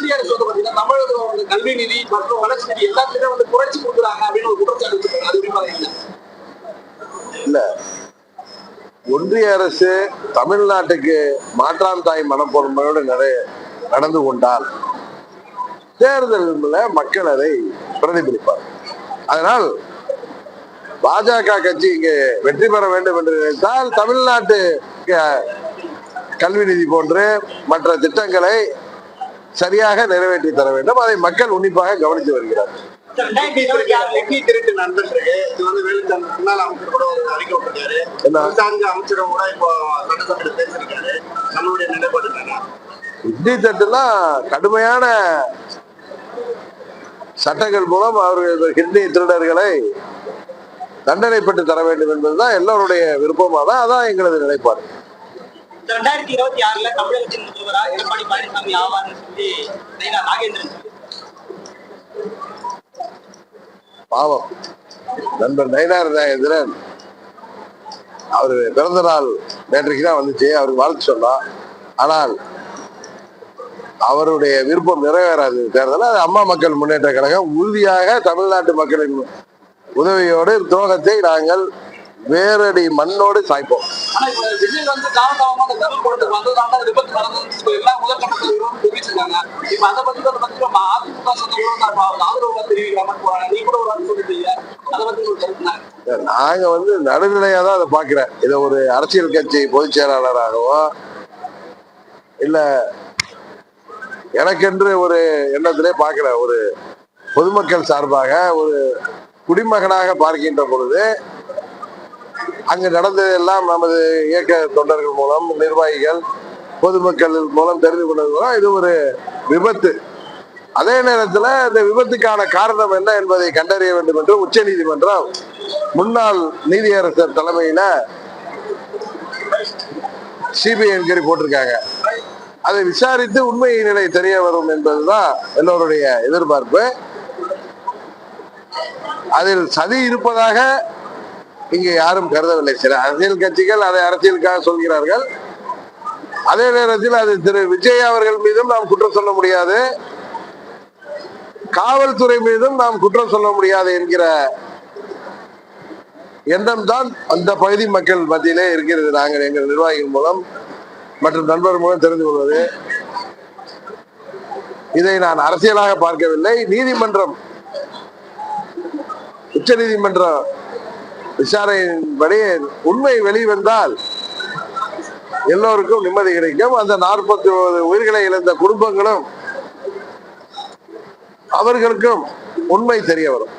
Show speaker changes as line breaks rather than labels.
ஒன்றிய அரசு வந்து பாத்தீங்கன்னா தமிழக கல்வி நிதி மற்றும் வளர்ச்சி நிதி எல்லாத்தையுமே வந்து குறைச்சி கொடுக்குறாங்க அப்படின்னு ஒரு குற்றச்சாட்டு அது எப்படி பாருங்க?
இல்ல, ஒன்றிய அரசு தமிழ்நாட்டுக்கு மாற்றான் தாய் மனப்பொருமையோடு நடந்து கொண்டால் தேர்தலில் மக்கள் அதை பிரதிபலிப்பார். அதனால் பாஜக கட்சி இங்கே வெற்றி பெற வேண்டும் என்று நினைத்தால் தமிழ்நாட்டு கல்வி நிதி போன்று மற்ற திட்டங்களை சரியாக நிறைவேற்றி தர வேண்டும். அதை மக்கள் உன்னிப்பாக கவனித்து வருகிறார். இந்தி தட்டுலாம் கடுமையான சட்டங்கள் மூலம் அவர்கள் ஹிந்தி திருடர்களை தண்டனை பெற்று தர வேண்டும் என்பதுதான் எல்லோருடைய விருப்பமாக, அதான் எங்களது நிலைப்பாடு.
2026 தமிழகத்தின் முதல்வரா எடப்பாடி பழனிசாமி ஆவார்னு சொல்லி நாகேந்திரன்
பாவம் நண்பர் நயினார் நாகேந்திரன் அவரு பிறந்த நாள் நேற்றைக்கு தான் வந்துச்சு, அவருக்கு வாழ்த்து சொன்னான். ஆனால் அவருடைய விருப்பம் நிறைவேறாது தேர்தல். அது அம்மா மக்கள் முன்னேற்ற கழகம் உறுதியாக தமிழ்நாட்டு மக்களின் உதவியோடு துரோகத்தை நாங்கள் வேரடி மண்ணோடு சாய்ப்போம். நாங்க வந்து நடுநிலையா தான் அதை பாக்குறேன். இதை ஒரு அரசியல் கட்சி பொதுச் செயலாளராகவோ இல்ல எனக்கென்று ஒரு எண்ணத்திலே பார்க்கல. ஒரு பொதுமக்கள் சார்பாக ஒரு குடிமகனாக பார்க்கின்ற பொழுது அங்கு நடந்ததெல்லாம் நமது இயக்க தொண்டர்கள் மூலம், நிர்வாகிகள், பொதுமக்கள் மூலம் தெரிந்து கொண்டது மூலம் இது ஒரு விபத்து. அதே நேரத்தில் இந்த விபத்துக்கான காரணம் என்ன என்பதை கண்டறிய வேண்டும் என்று உச்ச நீதிமன்றம் முன்னாள் நீதியரசர் தலைமையில சிபிஐ என்கொயரி போட்டிருக்காங்க. அதை விசாரித்து உண்மை நிலை தெரிய வரும் என்பதுதான் எல்லோருடைய எதிர்பார்ப்பு. அதில் சதி இருப்பதாக இங்கே யாரும் கருதவில்லை. சில அரசியல் கட்சிகள் அதை அரசியலுக்காக சொல்கிறார்கள். அதே நேரத்தில் அது திரு விஜய் அவர்கள் மீதும் நாம் குற்றம் சொல்ல முடியாது, காவல்துறை மீதும் நாம் குற்றம் சொல்ல முடியாது என்கிற எண்ணம் தான் அந்த பகுதி மக்கள் மத்தியிலே இருக்கிறது. நாங்கள் எங்கள் நிர்வாகிகள் மூலம் மற்றும் நண்பர்கள் மூலம் தெரிந்து கொள்வது. இதை நான் அரசியலாக பார்க்கவில்லை. நீதிமன்றம், உச்ச நீதிமன்ற விசாரணையின்படி உண்மை வெளிவந்தால் எல்லோருக்கும் நிம்மதி கிடைக்கும். அந்த 49 உயிர்களை இழந்த குடும்பங்களும் அவர்களுக்கும் உண்மை தெரிய வரும்.